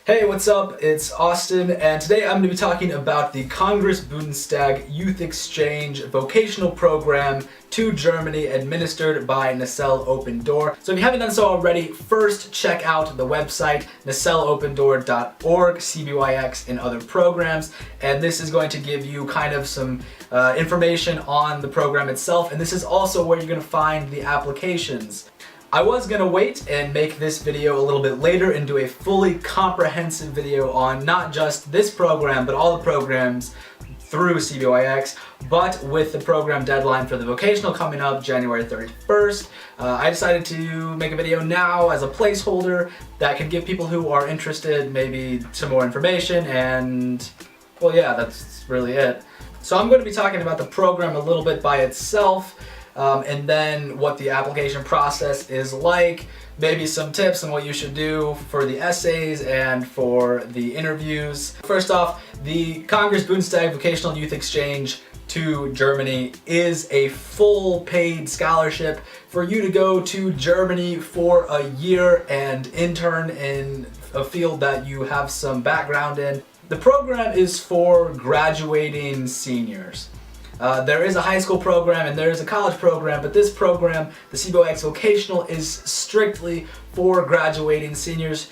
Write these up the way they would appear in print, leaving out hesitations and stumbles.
Hey, what's up? It's Austin, and today I'm going to be talking about the Congress-Bundestag Youth Exchange Vocational Program to Germany administered by Nacel Open Door. So if you haven't done so already, first check out the website nacelopendoor.org, CBYX, and other programs, and this is going to give you kind of some information on the program itself, and this is also where you're going to find the applications. I was going to wait and make this video a little bit later and do a fully comprehensive video on not just this program, but all the programs through CBYX, but with the program deadline for the vocational coming up January 31st, I decided to make a video now as a placeholder that can give people who are interested maybe some more information, and well, yeah, that's really it. So I'm going to be talking about the program a little bit by itself, and then what the application process is like, maybe some tips on what you should do for the essays and for the interviews. First off, the Congress-Bundestag Vocational Youth Exchange to Germany is a full paid scholarship for you to go to Germany for a year and intern in a field that you have some background in. The program is for graduating seniors. There is a high school program and there is a college program, but this program, the CBYX Vocational, is strictly for graduating seniors.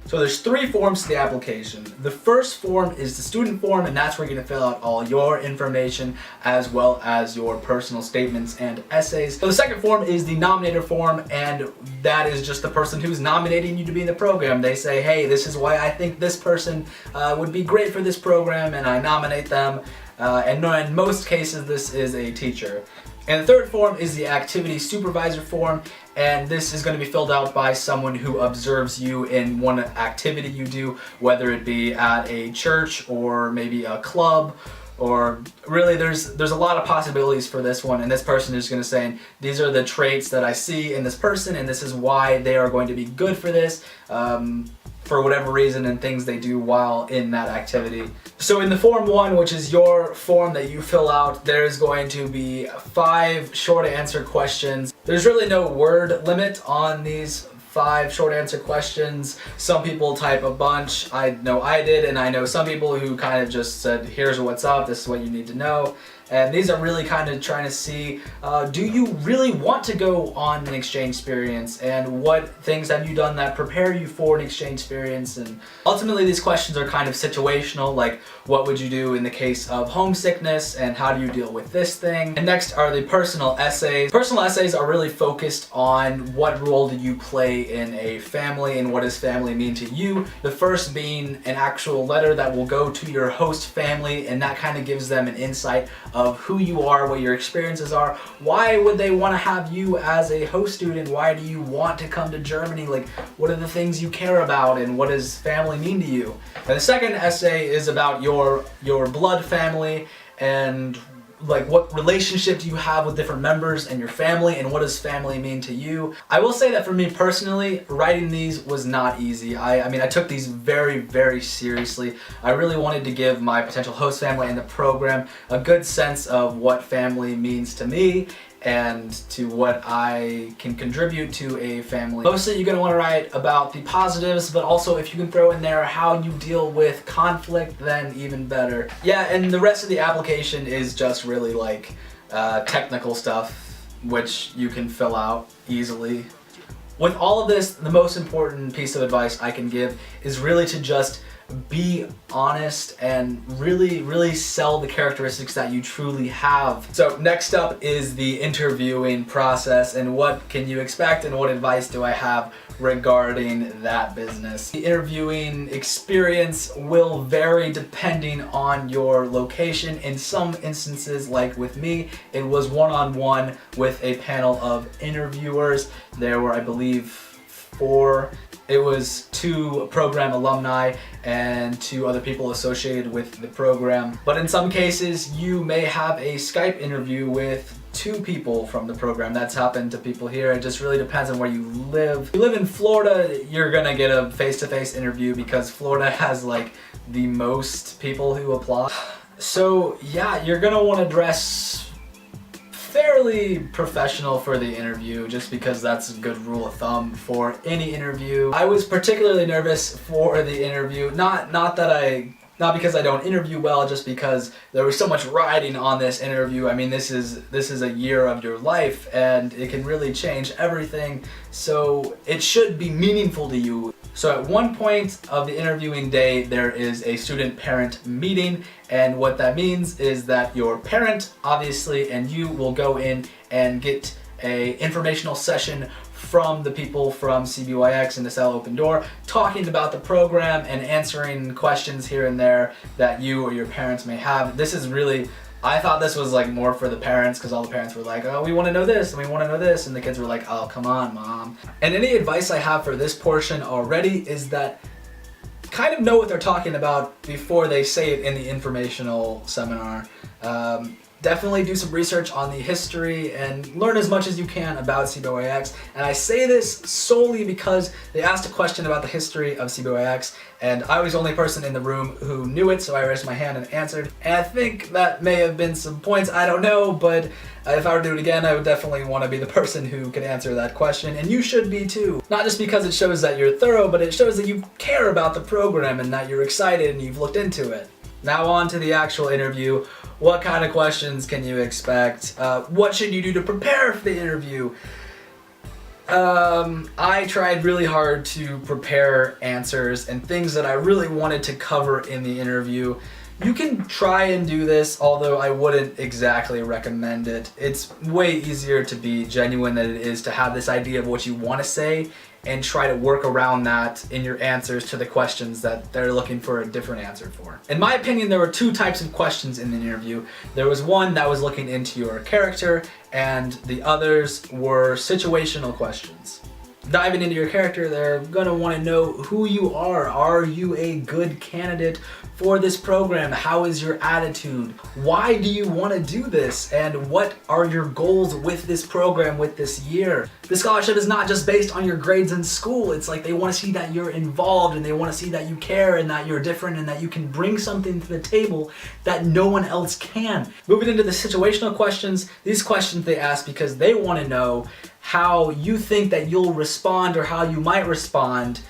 So there's three forms to the application. The first form is the student form, and that's where you're going to fill out all your information as well as your personal statements and essays. So the second form is the nominator form, and that is just the person who's nominating you to be in the program. They say, hey, this is why I think this person would be great for this program, and I nominate them. And in most cases, this is a teacher. And the third form is the activity supervisor form, and this is going to be filled out by someone who observes you in one activity you do, whether it be at a church or maybe a club, or really there's a lot of possibilities for this one, and this person is going to say, these are the traits that I see in this person, and this is why they are going to be good for this, for whatever reason, and things they do while in that activity. So in the Form 1, which is your form that you fill out, there's going to be 5 short answer questions. There's really no word limit on these 5 short answer questions. Some people type a bunch. I know I did, and I know some people who kind of just said, here's what's up, this is what you need to know. And these are really kind of trying to see, do you really want to go on an exchange experience, and what things have you done that prepare you for an exchange experience? And ultimately these questions are kind of situational, like what would you do in the case of homesickness, and how do you deal with this thing? And next are the personal essays. Personal essays are really focused on what role do you play in a family, and what does family mean to you? The first being an actual letter that will go to your host family, and that kind of gives them an insight of who you are, what your experiences are. Why would they want to have you as a host student? Why do you want to come to Germany? Like, what are the things you care about, and what does family mean to you? And the second essay is about your blood family, and like what relationship do you have with different members and your family, and what does family mean to you? I will say that for me personally, writing these was not easy. I mean, I took these very, very seriously. I really wanted to give my potential host family and the program a good sense of what family means to me and to what I can contribute to a family. Mostly you're going to want to write about the positives, but also if you can throw in there how you deal with conflict, then even better. Yeah, and the rest of the application is just really like technical stuff, which you can fill out easily. With all of this, the most important piece of advice I can give is really to just be honest and really sell the characteristics that you truly have. So next up is the interviewing process, and what can you expect, and what advice do I have regarding that business. The interviewing experience will vary depending on your location. In some instances, like with me, it was one-on-one with a panel of interviewers. There were, I believe, 4. It was 2 program alumni and 2 other people associated with the program. But in some cases, you may have a Skype interview with 2 people from the program. That's happened to people here. It just really depends on where you live. If you live in Florida, you're gonna get a face-to-face interview because Florida has like the most people who apply. So yeah, you're gonna want to dress fairly professional for the interview, just because that's a good rule of thumb for any interview. I was particularly nervous for the interview, not because I don't interview well, just because there was so much riding on this interview. I mean, this is a year of your life, and it can really change everything, so it should be meaningful to you. So at one point of the interviewing day, there is a student-parent meeting, and what that means is that your parent, obviously, and you will go in and get a informational session from the people from CBYX and Nacel Open Door, talking about the program and answering questions here and there that you or your parents may have. This is really, I thought this was like more for the parents, because all the parents were like, oh, we want to know this and we want to know this, and the kids were like, oh, come on, mom. And any advice I have for this portion already is that kind of know what they're talking about before they say it in the informational seminar. Definitely do some research on the history and learn as much as you can about CBYX. And I say this solely because they asked a question about the history of CBYX, and I was the only person in the room who knew it, so I raised my hand and answered. And I think that may have been some points, I don't know, but if I were to do it again, I would definitely want to be the person who can answer that question, and you should be too. Not just because it shows that you're thorough, but it shows that you care about the program and that you're excited and you've looked into it. Now on to the actual interview. What kind of questions can you expect? What should you do to prepare for the interview? I tried really hard to prepare answers and things that I really wanted to cover in the interview. You can try and do this, although I wouldn't exactly recommend it. It's way easier to be genuine than it is to have this idea of what you want to say and try to work around that in your answers to the questions that they're looking for a different answer for. In my opinion, there were two types of questions in the interview. There was one that was looking into your character, and the others were situational questions. Diving into your character, they're gonna want to know who you are. Are you a good candidate for this program? How is your attitude? Why do you want to do this? And what are your goals with this program, with this year? The scholarship is not just based on your grades in school. It's like they want to see that you're involved, and they want to see that you care and that you're different and that you can bring something to the table that no one else can. Moving into the situational questions, these questions they ask because they want to know how you think that you'll respond, or how you might respond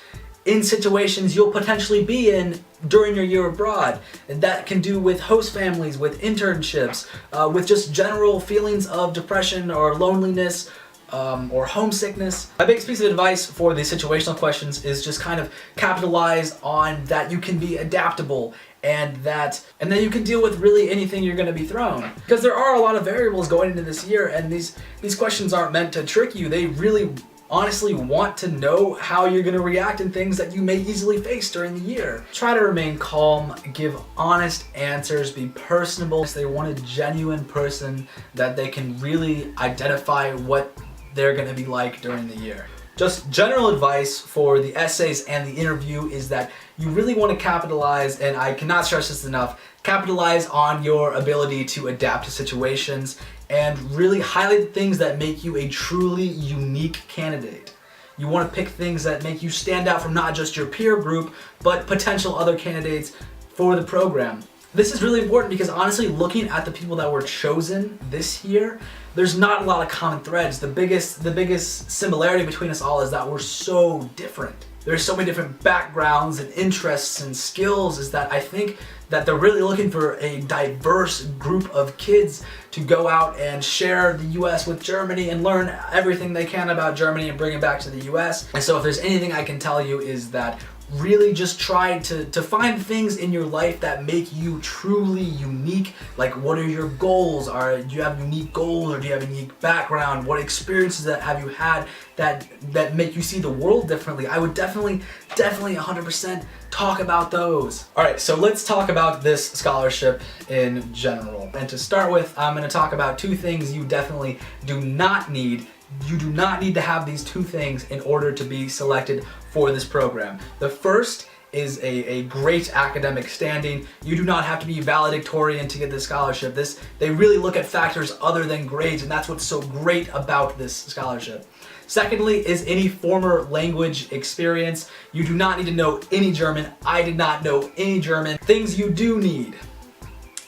in situations you'll potentially be in during your year abroad. And that can do with host families, with internships, with just general feelings of depression or loneliness, or homesickness. My biggest piece of advice for the situational questions is just kind of capitalize on that you can be adaptable, and that you can deal with really anything you're going to be thrown. Because there are a lot of variables going into this year, and these questions aren't meant to trick you. They really honestly want to know how you're going to react in things that you may easily face during the year. Try to remain calm, give honest answers, be personable. They want a genuine person that they can really identify what they're going to be like during the year. Just general advice for the essays and the interview is that you really want to capitalize, and I cannot stress this enough, capitalize on your ability to adapt to situations and really highlight the things that make you a truly unique candidate. You want to pick things that make you stand out from not just your peer group, but potential other candidates for the program. This is really important because honestly, looking at the people that were chosen this year, there's not a lot of common threads. The biggest similarity between us all is that we're so different. There's so many different backgrounds and interests and skills, is that I think that they're really looking for a diverse group of kids to go out and share the US with Germany and learn everything they can about Germany and bring it back to the US. And so if there's anything I can tell you is that really just try to find things in your life that make you truly unique. Like, what are your goals? Do you have unique goals, or do you have a unique background? What experiences have you had that make you see the world differently? I would definitely 100% talk about those. Alright, so let's talk about this scholarship in general. And to start with, I'm going to talk about two things you definitely do not need. You do not need to have these two things in order to be selected for this program. The first is a great academic standing. You do not have to be valedictorian to get this scholarship. They really look at factors other than grades, and that's what's so great about this scholarship. Secondly is any former language experience. You do not need to know any German. I did not know any German. Things you do need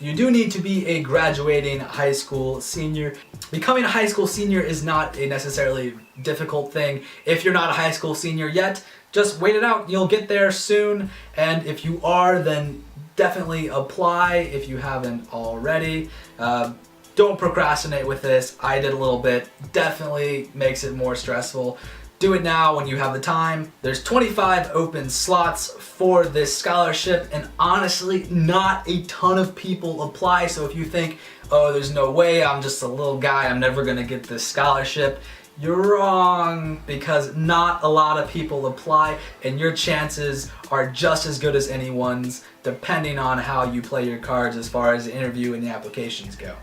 You do need to be a graduating high school senior. Becoming a high school senior is not a necessarily difficult thing. If you're not a high school senior yet, just wait it out. You'll get there soon. And if you are, then definitely apply if you haven't already. Don't procrastinate with this. I did a little bit. Definitely makes it more stressful. Do it now when you have the time. There's 25 open slots for this scholarship, and honestly, not a ton of people apply. So if you think, oh, there's no way, I'm just a little guy, I'm never gonna get this scholarship, you're wrong, because not a lot of people apply, and your chances are just as good as anyone's, depending on how you play your cards as far as the interview and the applications go.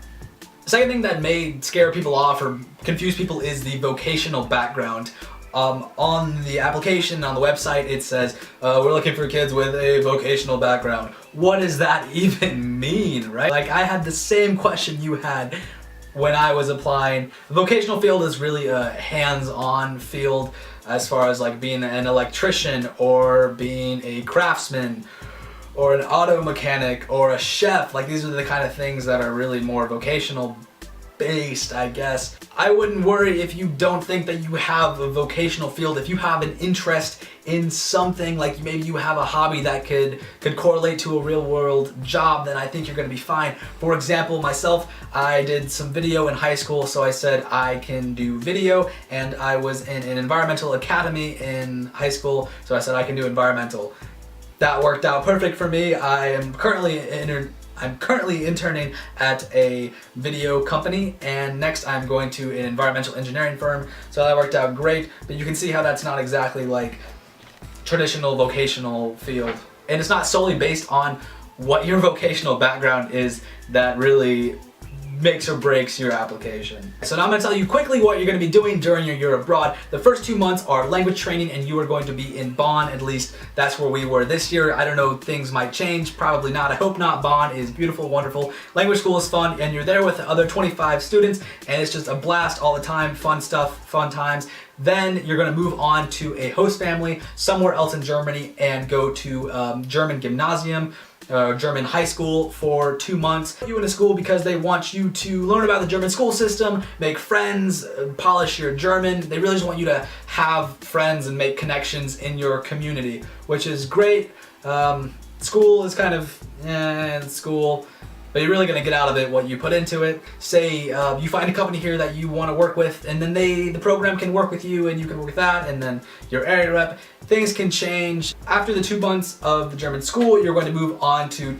The second thing that may scare people off or confuse people is the vocational background. On the application, on the website, it says, we're looking for kids with a vocational background. What does that even mean, right? Like, I had the same question you had when I was applying. The vocational field is really a hands-on field as far as like being an electrician or being a craftsman or an auto mechanic or a chef. Like, these are the kind of things that are really more vocational based, I guess. I wouldn't worry if you don't think that you have a vocational field. If you have an interest in something, like maybe you have a hobby that could correlate to a real world job, then I think you're gonna be fine. For example, myself, I did some video in high school, so I said I can do video, and I was in an environmental academy in high school, so I said I can do environmental. That worked out perfect for me. I'm currently interning at a video company, and next I'm going to an environmental engineering firm, so that worked out great. But you can see how that's not exactly like traditional vocational field, and it's not solely based on what your vocational background is that really makes or breaks your application. So now I'm going to tell you quickly what you're going to be doing during your year abroad. The first 2 months are language training, and you are going to be in Bonn. At least that's where we were this year. I don't know, things might change, probably not. I hope not. Bonn is beautiful, wonderful. Language school is fun, and you're there with the other 25 students, and it's just a blast all the time, fun stuff, fun times. Then you're going to move on to a host family somewhere else in Germany and go to German gymnasium, German high school for 2 months. You in a school because they want you to learn about the German school system, make friends, polish your German. They really just want you to have friends and make connections in your community, which is great. School is kind of school, but you're really going to get out of it what you put into it. Say you find a company here that you want to work with, and then the program can work with you, and you can work with that, and then your area rep. Things can change. After the 2 months of the German school, you're going to move on to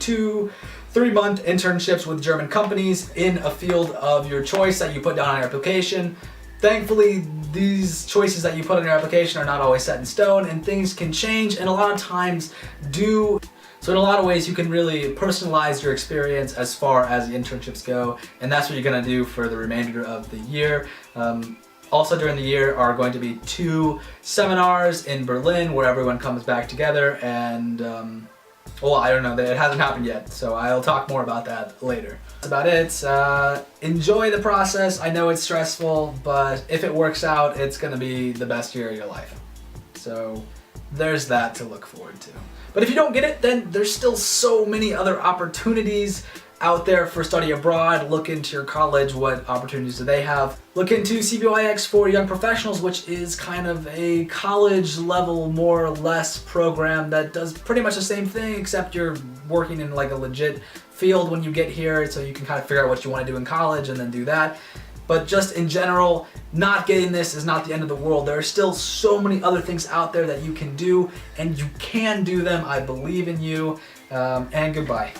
2-3 month internships with German companies in a field of your choice that you put down on your application. Thankfully, these choices that you put on your application are not always set in stone, and things can change, and a lot of times do. So in a lot of ways, you can really personalize your experience as far as the internships go, and that's what you're going to do for the remainder of the year. Also during the year are going to be 2 seminars in Berlin where everyone comes back together, and well, I don't know, it hasn't happened yet, so I'll talk more about that later. That's about it. Enjoy the process. I know it's stressful, but if it works out, it's going to be the best year of your life. So there's that to look forward to. But if you don't get it, then there's still so many other opportunities out there for study abroad. Look into your college, what opportunities do they have. Look into CBYX for young professionals, which is kind of a college level, more or less, program that does pretty much the same thing, except you're working in like a legit field when you get here, so you can kind of figure out what you want to do in college and then do that. But just in general, not getting this is not the end of the world. There are still so many other things out there that you can do, and you can do them. I believe in you, and goodbye.